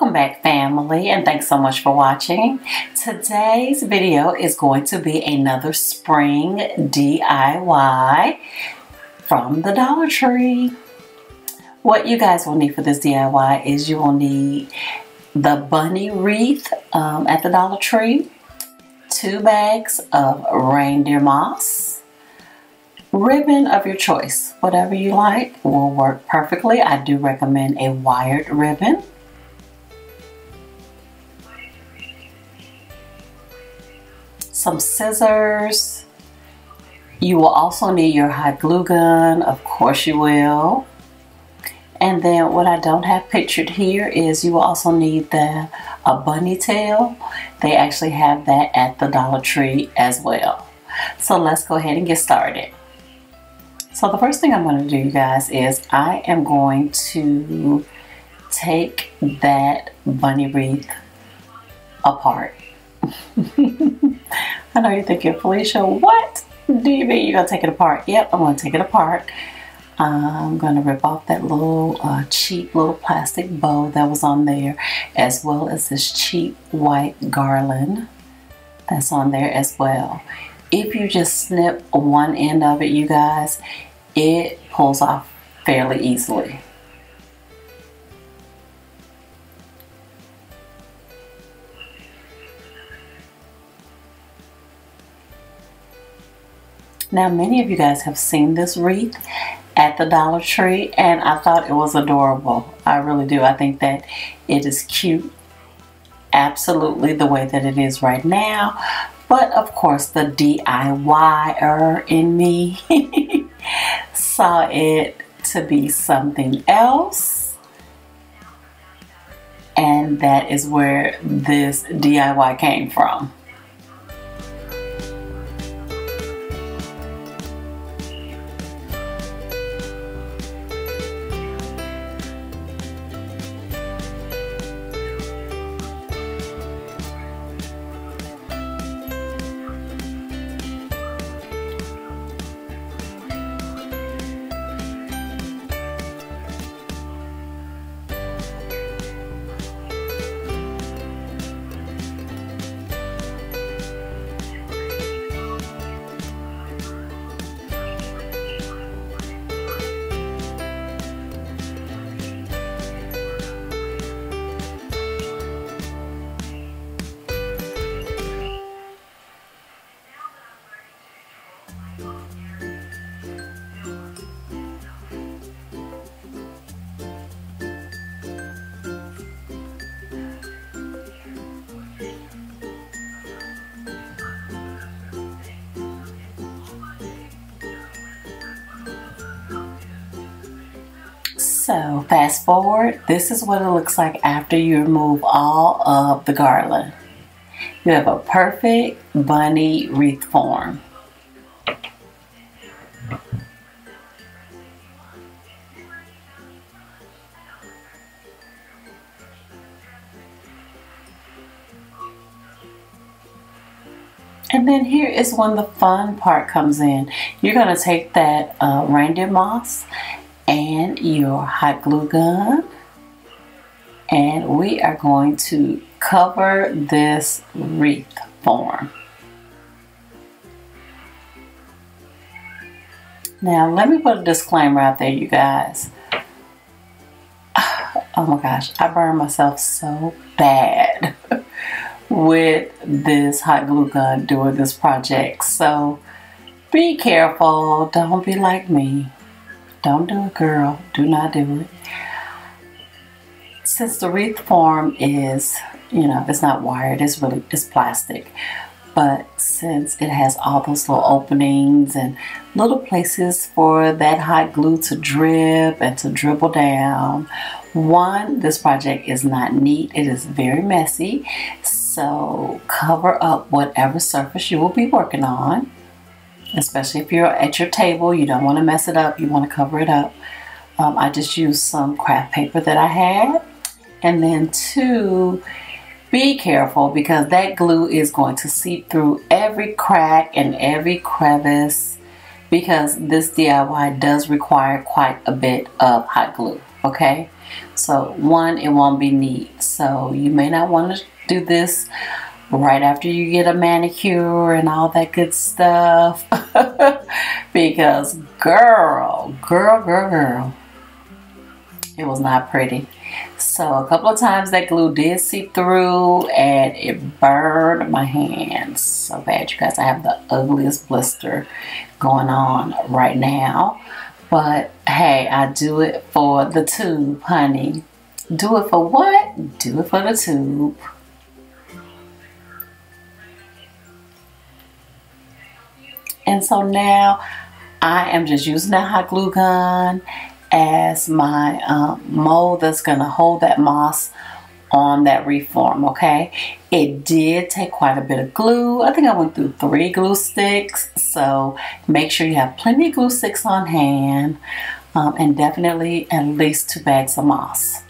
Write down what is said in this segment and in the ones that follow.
Welcome back, family, and thanks so much for watching. Today's video is going to be another spring DIY from the Dollar Tree. What you guys will need for this DIY is you will need the bunny wreath at the Dollar Tree, 2 bags of reindeer moss, ribbon of your choice, whatever you like will work perfectly. I do recommend a wired ribbon. Some scissors. You will also need your hot glue gun, of course you will. And then what I don't have pictured here is you will also need a bunny tail. They actually have that at the Dollar Tree as well. So let's go ahead and get started. So the first thing I'm going to do, you guys, is I am going to take that bunny wreath apart. I know you're thinking, Felicia, what do you mean you're going to take it apart? Yep, I'm going to take it apart. I'm going to rip off that little cheap little plastic bow that was on there, as well as this cheap white garland that's on there as well. If you just snip one end of it, you guys, it pulls off fairly easily. Now, many of you guys have seen this wreath at the Dollar Tree, and I thought it was adorable. I really do. I think that it is cute, absolutely the way that it is right now. But of course, the DIYer in me saw it to be something else, and that is where this DIY came from. So fast forward, this is what it looks like after you remove all of the garland. You have a perfect bunny wreath form. And then here is when the fun part comes in. You're going to take that reindeer moss and your hot glue gun, and we are going to cover this wreath form. Now let me put a disclaimer out there, you guys. Oh my gosh, I burned myself so bad with this hot glue gun doing this project, so be careful. Don't be like me. Don't do it, girl. Do not do it. Since the wreath form is, you know, it's not wired, it's plastic. But since it has all those little openings and little places for that hot glue to drip and to dribble down, this project is not neat. It is very messy. So cover up whatever surface you will be working on. Especially if you're at your table, you don't want to mess it up, you want to cover it up. I just used some craft paper that I had. And then 2, be careful because that glue is going to seep through every crack and every crevice, because this DIY does require quite a bit of hot glue, okay? So 1, it won't be neat. So you may not want to do this right after you get a manicure and all that good stuff. Because girl, it was not pretty. So a couple of times that glue did seep through and it burned my hands so bad, you guys. I have the ugliest blister going on right now. But hey, I do it for the tube, honey. Do it for what? Do it for the tube. And so now I am just using that hot glue gun as my mold that's going to hold that moss on that reform, okay? It did take quite a bit of glue. I think I went through 3 glue sticks. So make sure you have plenty of glue sticks on hand, and definitely at least 2 bags of moss.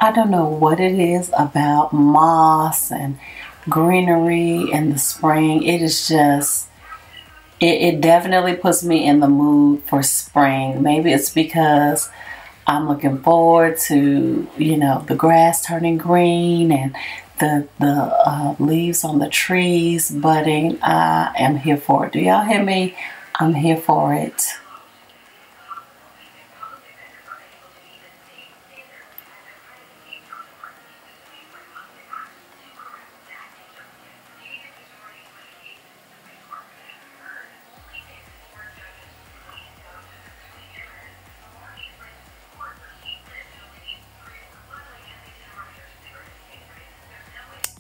I don't know what it is about moss and greenery in the spring. It is just, it definitely puts me in the mood for spring. Maybe it's because I'm looking forward to, you know, the grass turning green and the leaves on the trees budding. I am here for it. Do y'all hear me? I'm here for it.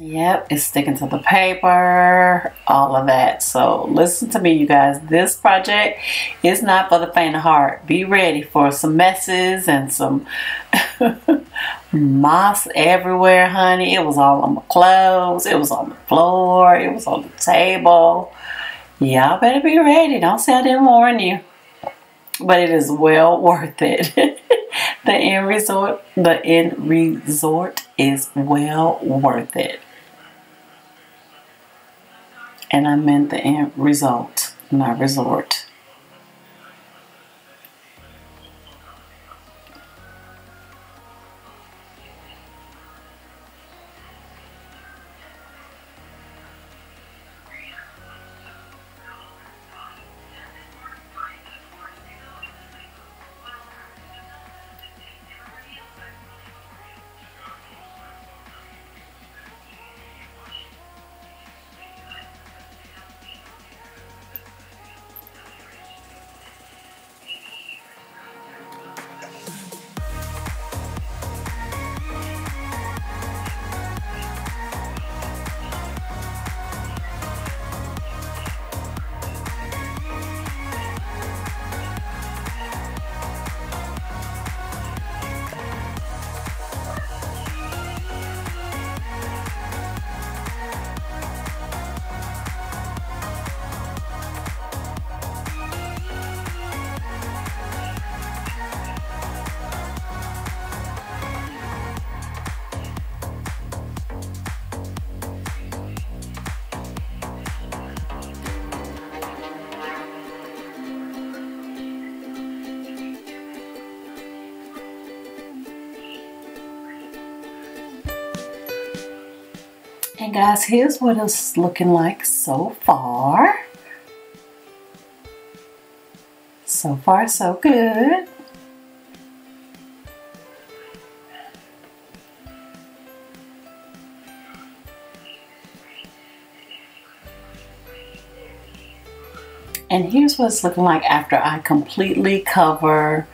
Yep, it's sticking to the paper, all of that. So listen to me, you guys. This project is not for the faint of heart. Be ready for some messes and some moss everywhere, honey. It was all on my clothes. It was on the floor. It was on the table. Y'all better be ready. Don't say I didn't warn you. But it is well worth it. The end resort is well worth it. And I meant the end result, not resort. And guys, here's what it's looking like so far. So far, so good. And here's what it's looking like after I completely cover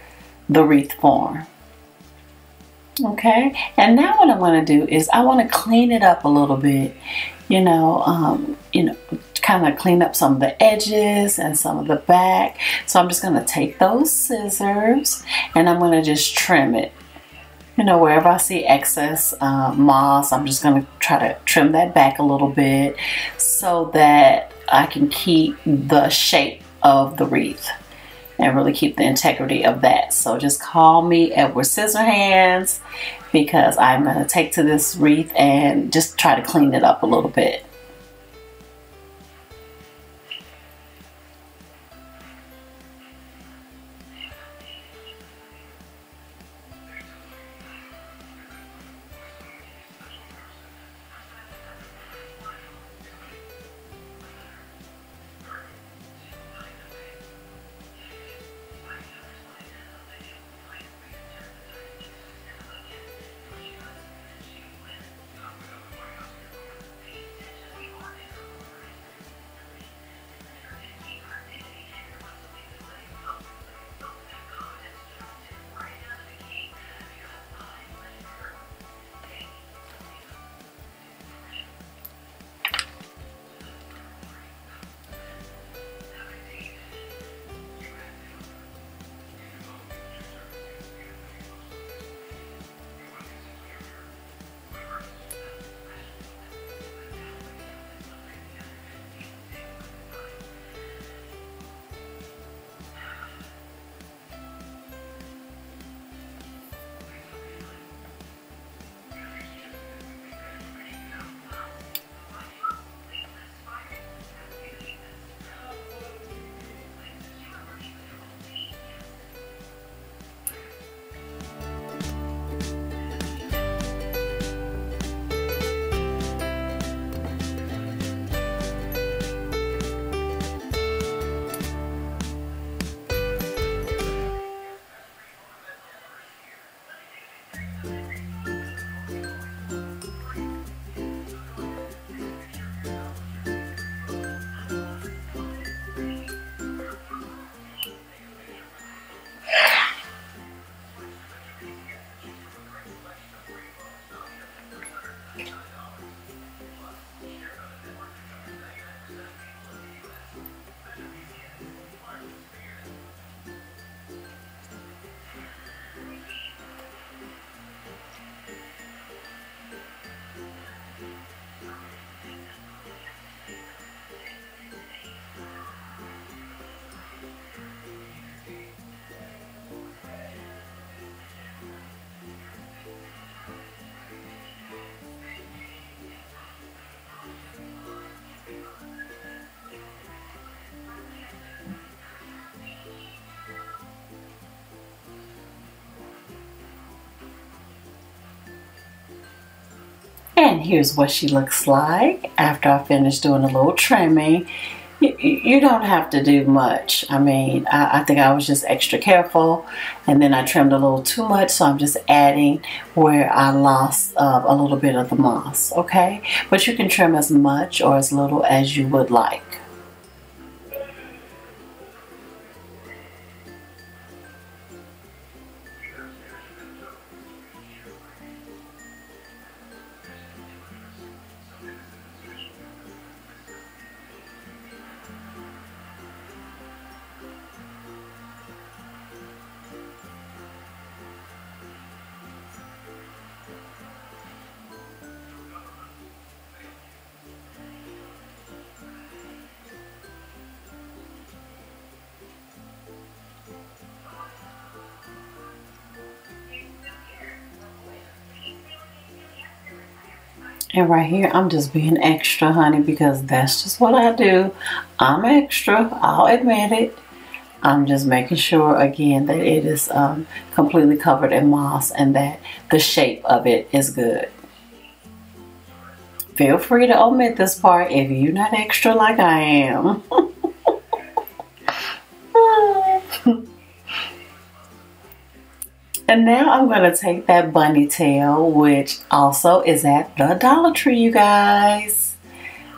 the wreath form. Okay, and now what I want to do is I want to clean it up a little bit, kind of clean up some of the edges and some of the back. So I'm just going to take those scissors and I'm going to just trim it. Wherever I see excess moss, I'm just going to try to trim that back a little bit so that I can keep the shape of the wreath and really keep the integrity of that. So just call me Edward Scissorhands, because I'm going to take to this wreath and just try to clean it up a little bit. And here's what she looks like after I finish doing a little trimming. You don't have to do much. I mean, I think I was just extra careful, and then I trimmed a little too much, so I'm just adding where I lost a little bit of the moss, okay? But you can trim as much or as little as you would like. And right here, I'm just being extra, honey, because that's just what I do. I'm extra, I'll admit it. I'm just making sure, again, that it is completely covered in moss and that the shape of it is good. Feel free to omit this part if you're not extra like I am. And now I'm going to take that bunny tail, which also is at the Dollar Tree, you guys.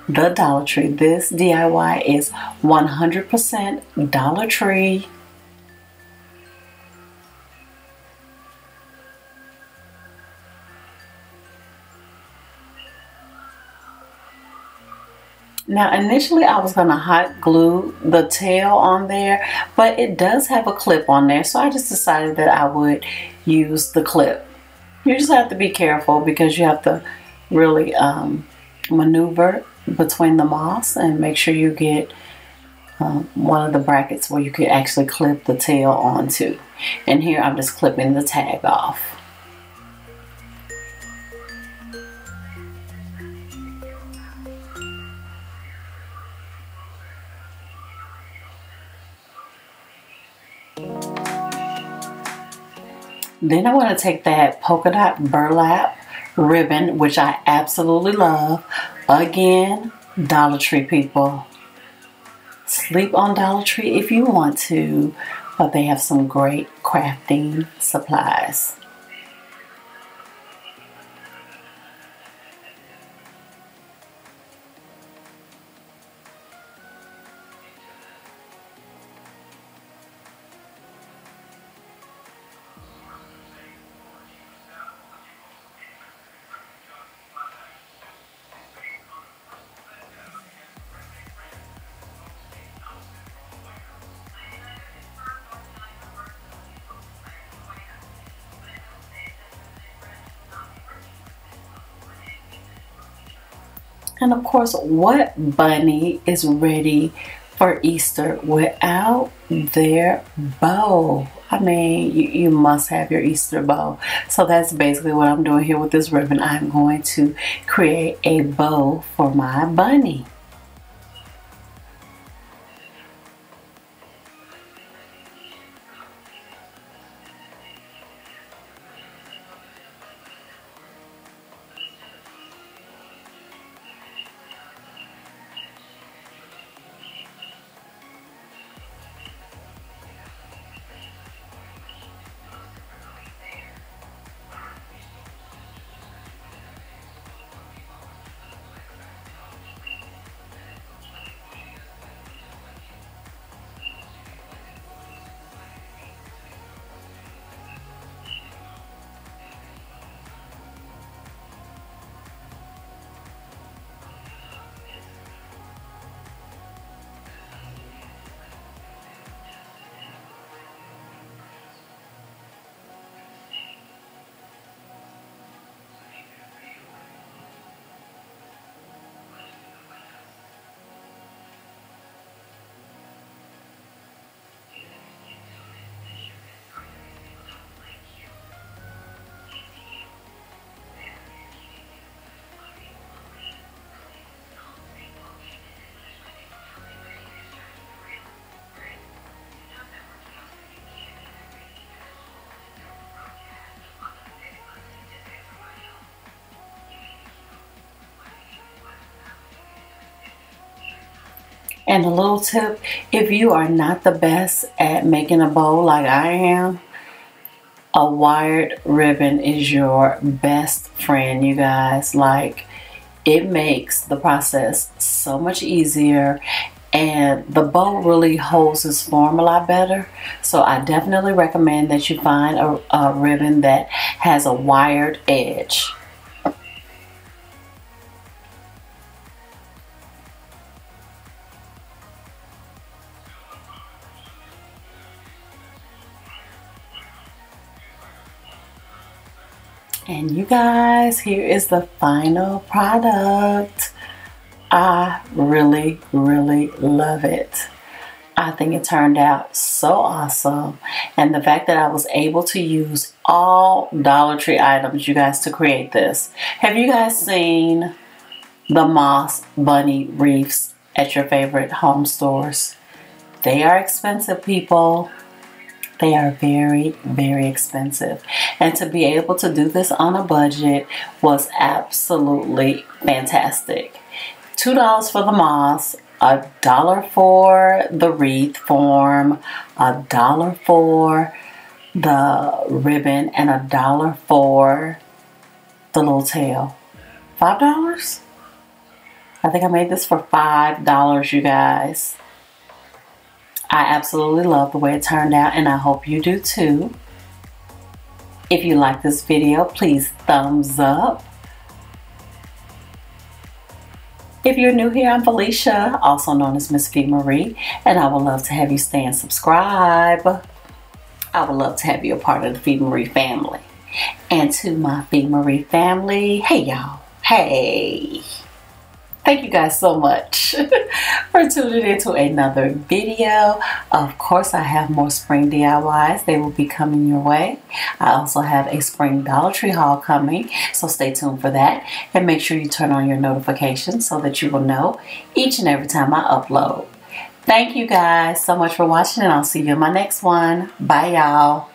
The Dollar Tree. This DIY is 100% Dollar Tree. Now initially I was going to hot glue the tail on there, but it does have a clip on there, so I just decided that I would use the clip. You just have to be careful because you have to really maneuver between the moss and make sure you get one of the brackets where you can actually clip the tail onto. And here I'm just clipping the tag off. Then I want to take that polka dot burlap ribbon, which I absolutely love. Again, Dollar Tree, people. Sleep on Dollar Tree if you want to, but they have some great crafting supplies. And of course, what bunny is ready for Easter without their bow? I mean, you must have your Easter bow. So that's basically what I'm doing here with this ribbon. I'm going to create a bow for my bunny. And a little tip, if you are not the best at making a bow like I am, a wired ribbon is your best friend, you guys. Like, it makes the process so much easier, and the bow really holds its form a lot better. So I definitely recommend that you find a ribbon that has a wired edge. And you guys, here is the final product. I really, really love it. I think it turned out so awesome. And the fact that I was able to use all Dollar Tree items, you guys, to create this. Have you guys seen the moss bunny wreaths at your favorite home stores? They are expensive, people. They are very, very expensive. And to be able to do this on a budget was absolutely fantastic. $2 for the moss, $1 for the wreath form, $1 for the ribbon, and $1 for the little tail. $5? I think I made this for $5, you guys. I absolutely love the way it turned out, and I hope you do too. If you like this video, please thumbs up. If you're new here, I'm Felicia, also known as MissFeMarie, and I would love to have you stay and subscribe. I would love to have you a part of the FeMarie family. And to my FeMarie family, hey y'all, hey. Thank you guys so much for tuning into another video. Of course, I have more spring DIYs. They will be coming your way. I also have a spring Dollar Tree haul coming, so stay tuned for that. And make sure you turn on your notifications so that you will know each and every time I upload. Thank you guys so much for watching, and I'll see you in my next one. Bye, y'all.